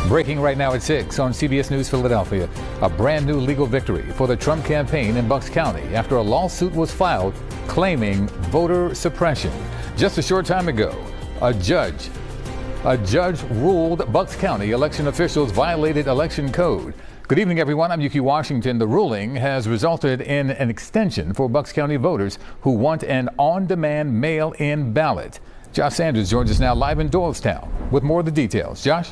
Breaking right now at 6 on CBS News Philadelphia. A brand new legal victory for the Trump campaign in Bucks County after a lawsuit was filed claiming voter suppression. Just a short time ago, a judge ruled Bucks County election officials violated election code. Good evening, everyone. I'm Hugh Washington. The ruling has resulted in an extension for Bucks County voters who want an on-demand mail-in ballot. Josh Sanders joins us now live in Doylestown with more of the details. Josh?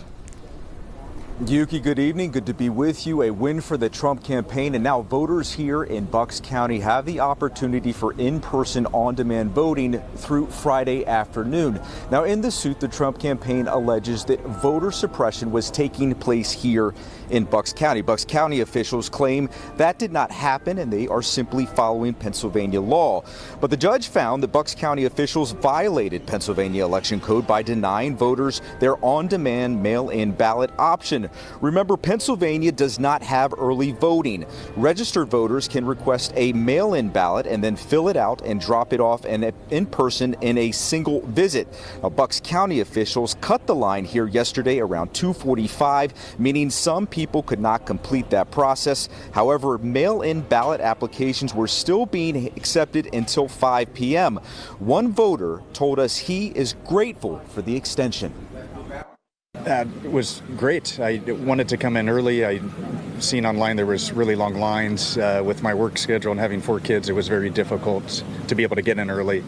Yuki, good evening. Good to be with you. A win for the Trump campaign, and now voters here in Bucks County have the opportunity for in-person on-demand voting through Friday afternoon. Now, in the suit, the Trump campaign alleges that voter suppression was taking place here in Bucks County. Bucks County officials claim that did not happen, and they are simply following Pennsylvania law. But the judge found that Bucks County officials violated Pennsylvania election code by denying voters their on-demand mail-in ballot option. Remember, Pennsylvania does not have early voting. Registered voters can request a mail-in ballot and then fill it out and drop it off in person in a single visit. Now, Bucks County officials cut the line here yesterday around 2:45, meaning some people could not complete that process. However, mail-in ballot applications were still being accepted until 5 p.m. One voter told us he is grateful for the extension. It was great. I wanted to come in early. I seen online there was really long lines with my work schedule and having 4 kids. It was very difficult to be able to get in early.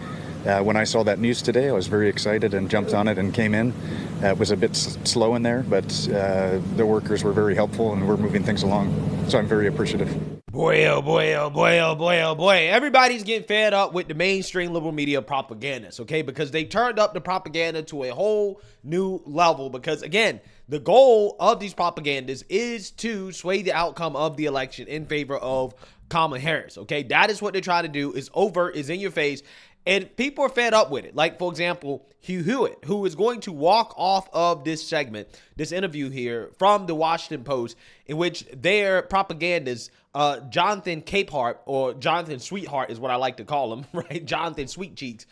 When I saw that news today, I was very excited and jumped on it and came in. It was a bit slow in there, but the workers were very helpful and we're moving things along. So I'm very appreciative. Boy, oh boy, oh boy, oh boy, oh boy. Everybody's getting fed up with the mainstream liberal media propagandists, okay? Because they turned up the propaganda to a whole new level. Because, again, the goal of these propagandists is to sway the outcome of the election in favor of Kamala Harris, okay? That is what they're trying to do. It's overt, it's in your face. And people are fed up with it. Like, for example, Hugh Hewitt, who is going to walk off of this segment, this interview here from the Washington Post, in which their propagandists, Jonathan Capehart, or Jonathan Sweetheart is what I like to call him, right? Jonathan Sweet Cheeks.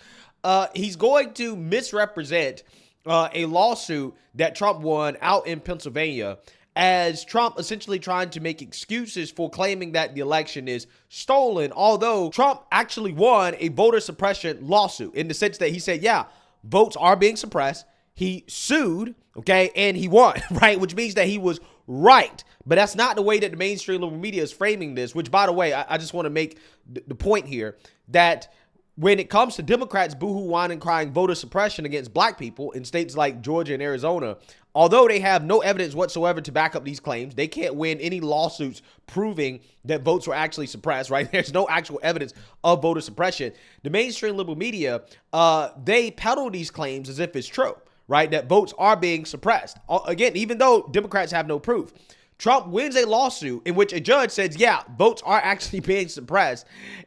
He's going to misrepresent a lawsuit that Trump won out in Pennsylvania, as Trump essentially trying to make excuses for claiming that the election is stolen, although Trump actually won a voter suppression lawsuit in the sense that he said, yeah, votes are being suppressed. He sued, okay, and he won, right, which means that he was right. But that's not the way that the mainstream liberal media is framing this, which, by the way, I just want to make the point here that when it comes to Democrats boohoo, whining, crying voter suppression against black people in states like Georgia and Arizona, although they have no evidence whatsoever to back up these claims, they can't win any lawsuits proving that votes were actually suppressed, right? There's no actual evidence of voter suppression. The mainstream liberal media, they peddle these claims as if it's true, right? That votes are being suppressed. Again, even though Democrats have no proof. Trump wins a lawsuit in which a judge says, yeah, votes are actually being suppressed.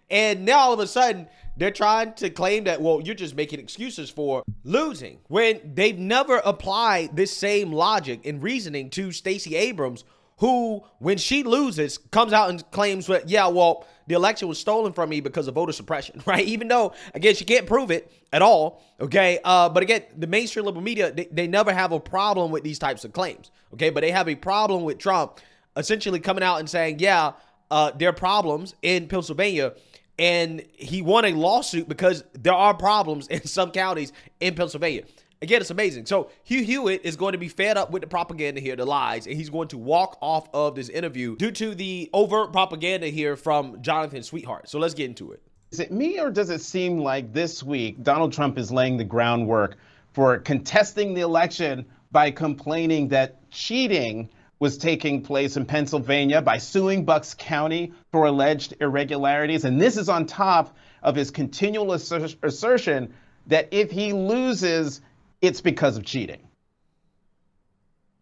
And now all of a sudden, they're trying to claim that, well, you're just making excuses for losing, when they've never applied this same logic and reasoning to Stacey Abrams, who, when she loses, comes out and claims that, yeah, well, the election was stolen from me because of voter suppression, right? Even though, again, she can't prove it at all, okay? But again, the mainstream liberal media, they never have a problem with these types of claims, okay? But they have a problem with Trump essentially coming out and saying, yeah, there are problems in Pennsylvania, and he won a lawsuit because there are problems in some counties in Pennsylvania. Again, it's amazing. So Hugh Hewitt is going to be fed up with the propaganda here, the lies, and he's going to walk off of this interview due to the overt propaganda here from Jonathan Sweetheart. So let's get into it. Is it me, or does it seem like this week Donald Trump is laying the groundwork for contesting the election by complaining that cheating was taking place in Pennsylvania by suing Bucks County for alleged irregularities? And this is on top of his continual assertion that if he loses, it's because of cheating.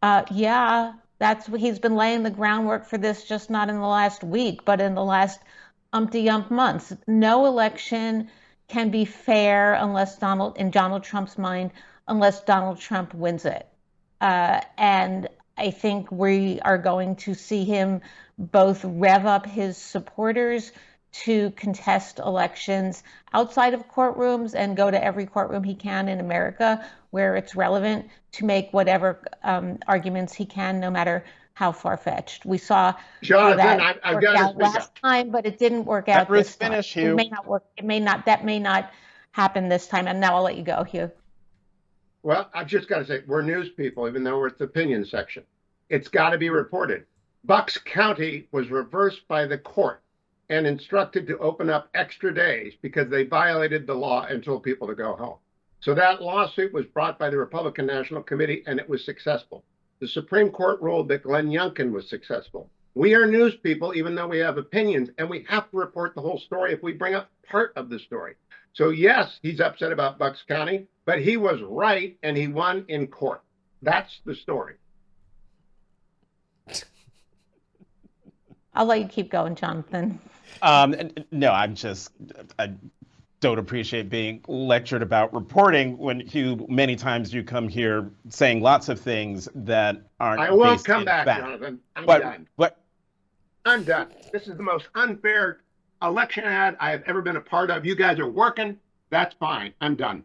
Yeah, he's been laying the groundwork for this, just not in the last week, but in the last umpty-ump months. No election can be fair in Donald Trump's mind, unless Donald Trump wins it. And I think we are going to see him both rev up his supporters to contest elections outside of courtrooms and go to every courtroom he can in America where it's relevant to make whatever arguments he can, no matter how far-fetched. We saw Jonathan, that I've worked got to out speak last up. time, but it didn't work out Ruth this time. finish, Hugh. It may not work. That may not happen this time. And now I'll let you go, Hugh. Well, I've just got to say, we're news people, even though we're at the opinion section. It's got to be reported. Bucks County was reversed by the court and instructed to open up extra days because they violated the law and told people to go home. So that lawsuit was brought by the Republican National Committee, and it was successful. The Supreme Court ruled that Glenn Youngkin was successful. We are news people, even though we have opinions, and we have to report the whole story if we bring up part of the story. So yes, he's upset about Bucks County, but he was right, and he won in court. That's the story. I'll let you keep going, Jonathan. No, I don't appreciate being lectured about reporting when many times you come here saying lots of things that aren't. I won't based come in back, fact. Jonathan. I'm done. But I'm done. This is the most unfair election ad I have ever been a part of. You guys are working. That's fine. I'm done.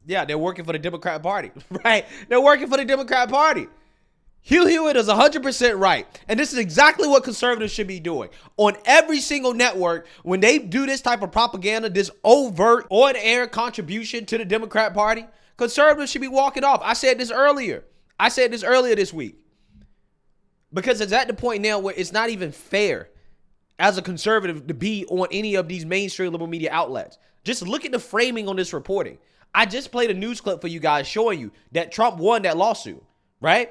Yeah, they're working for the Democrat Party, right? They're working for the Democrat Party. Hugh Hewitt is 100% right. And this is exactly what conservatives should be doing. On every single network, when they do this type of propaganda, this overt on-air contribution to the Democrat Party, conservatives should be walking off. I said this earlier this week. Because it's at the point now where it's not even fair as a conservative to be on any of these mainstream liberal media outlets. Just look at the framing on this reporting. I just played a news clip for you guys showing you that Trump won that lawsuit, right?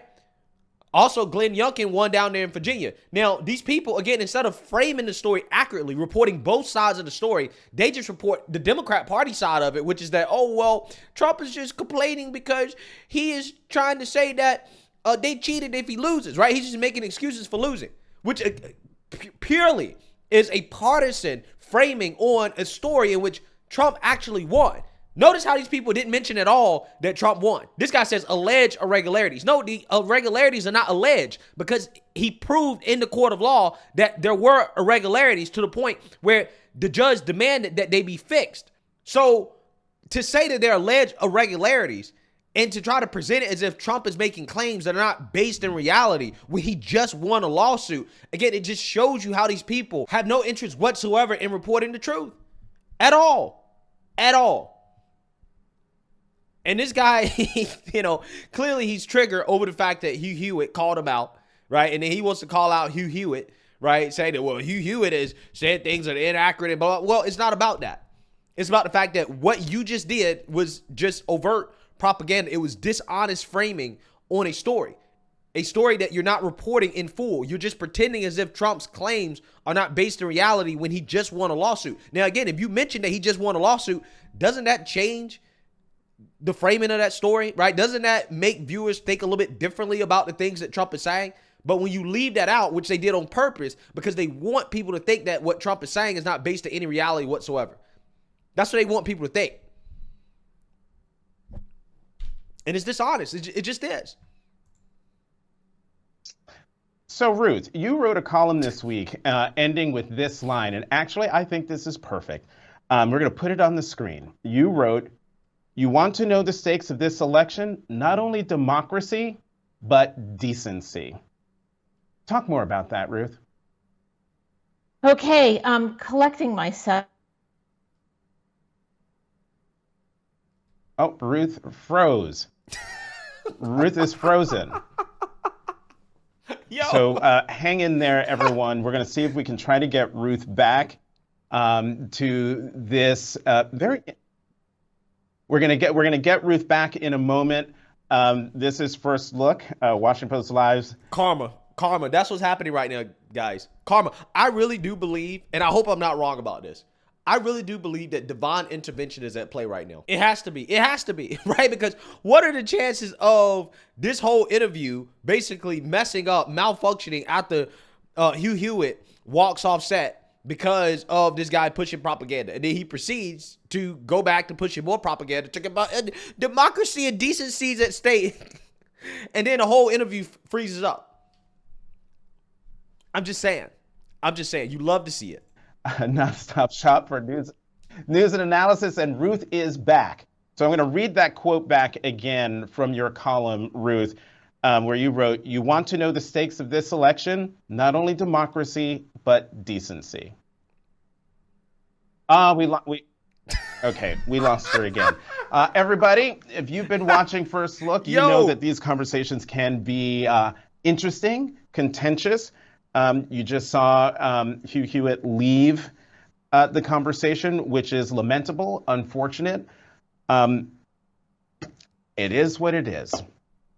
Also, Glenn Youngkin won down there in Virginia. Now, these people, again, instead of framing the story accurately, reporting both sides of the story, they just report the Democrat Party side of it, which is that, oh, well, Trump is just complaining because he is trying to say that they cheated if he loses, right? He's just making excuses for losing, which purely is a partisan framing on a story in which Trump actually won. Notice how these people didn't mention at all that Trump won. This guy says alleged irregularities. No, the irregularities are not alleged because he proved in the court of law that there were irregularities to the point where the judge demanded that they be fixed. So to say that there are alleged irregularities and to try to present it as if Trump is making claims that are not based in reality when he just won a lawsuit, again, it just shows you how these people have no interest whatsoever in reporting the truth at all. At all. And this guy, clearly he's triggered over the fact that Hugh Hewitt called him out, right? And then he wants to call out Hugh Hewitt, right? Say that, well, Hugh Hewitt has said things that are inaccurate and blah, blah. Well, it's not about that. It's about the fact that what you just did was just overt propaganda. It was dishonest framing on a story that you're not reporting in full. You're just pretending as if Trump's claims are not based in reality when he just won a lawsuit. Now, again, if you mention that he just won a lawsuit, doesn't that change the framing of that story, right? Doesn't that make viewers think a little bit differently about the things that Trump is saying? But when you leave that out, which they did on purpose, because they want people to think that what Trump is saying is not based in any reality whatsoever. That's what they want people to think. And it's dishonest. It just is. So, Ruth, you wrote a column this week ending with this line, and actually, I think this is perfect. We're going to put it on the screen. You wrote, "You want to know the stakes of this election? Not only democracy, but decency." Talk more about that, Ruth. Okay, I'm collecting myself. Oh, Ruth froze. Ruth is frozen. Yo. So hang in there, everyone. We're going to see if we can try to get Ruth back to this We're gonna get Ruth back in a moment. This is First Look, Washington Post Live's Karma. That's what's happening right now, guys. Karma. I really do believe, and I hope I'm not wrong about this, I really do believe that divine intervention is at play right now. It has to be, right? Because what are the chances of this whole interview basically messing up, malfunctioning after Hugh Hewitt walks off set because of this guy pushing propaganda? And then he proceeds to go back to pushing more propaganda, talking about democracy and decency is at stake. And then the whole interview freezes up. I'm just saying. You love to see it. a nonstop shop for news and analysis, and Ruth is back. So I'm going to read that quote back again from your column, Ruth, where you wrote, "You want to know the stakes of this election? Not only democracy, but decency." We lost her again. Everybody, if you've been watching First Look, you know that these conversations can be interesting, contentious. You just saw Hugh Hewitt leave the conversation, which is lamentable, unfortunate. It is what it is.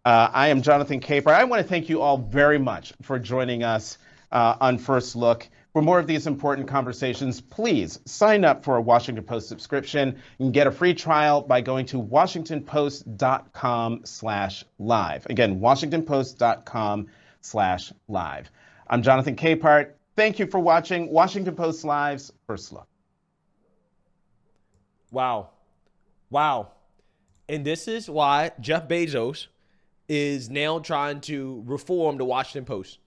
I am Jonathan Capehart. I want to thank you all very much for joining us on First Look. For more of these important conversations, please sign up for a Washington Post subscription. You can get a free trial by going to washingtonpost.com/live. Again, washingtonpost.com/live. I'm Jonathan Capehart. Thank you for watching Washington Post Live's First Look. Wow. And this is why Jeff Bezos is now trying to reform the Washington Post.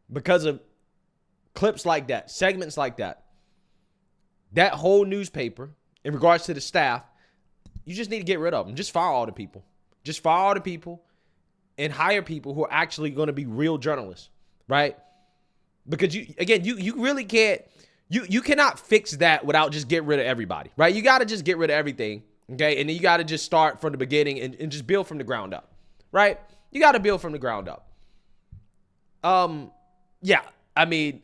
Because of clips like that, segments like that. That whole newspaper, in regards to the staff, you just need to get rid of them. Just fire all the people. Just fire all the people and hire people who are actually going to be real journalists, right? Because you really can't, you cannot fix that without just getting rid of everybody, right? You got to just get rid of everything, okay? And then you got to just start from the beginning and just build from the ground up, right? You got to build from the ground up. Yeah, I mean,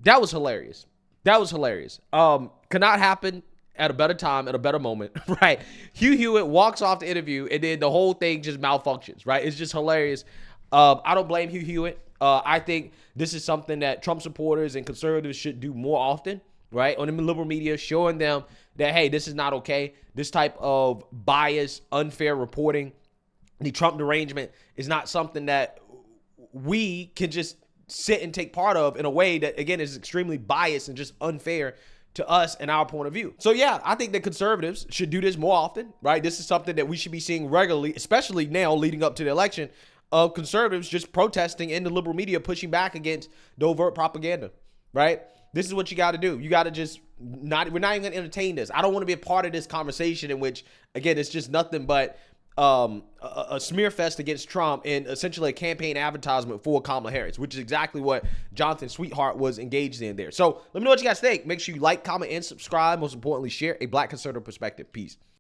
that was hilarious. Could not happen at a better time, at a better moment, right? Hugh Hewitt walks off the interview and then the whole thing just malfunctions, right? It's just hilarious. I don't blame Hugh Hewitt. I think this is something that Trump supporters and conservatives should do more often, right? On the liberal media, showing them that, hey, this is not okay. This type of biased, unfair reporting, the Trump derangement, is not something that we can just sit and take part of in a way that, again, is extremely biased and just unfair to us and our point of view. So yeah, I think that conservatives should do this more often, right? This is something that we should be seeing regularly, especially now leading up to the election, of conservatives just protesting in the liberal media, pushing back against the overt propaganda, right? This is what you got to do. You got to just we're not even going to entertain this. I don't want to be a part of this conversation in which, again, it's just nothing but a smear fest against Trump and essentially a campaign advertisement for Kamala Harris, which is exactly what Jonathan Sweetheart was engaged in there. So let me know what you guys think. Make sure you like, comment, and subscribe. Most importantly, share a Black conservative perspective. Peace.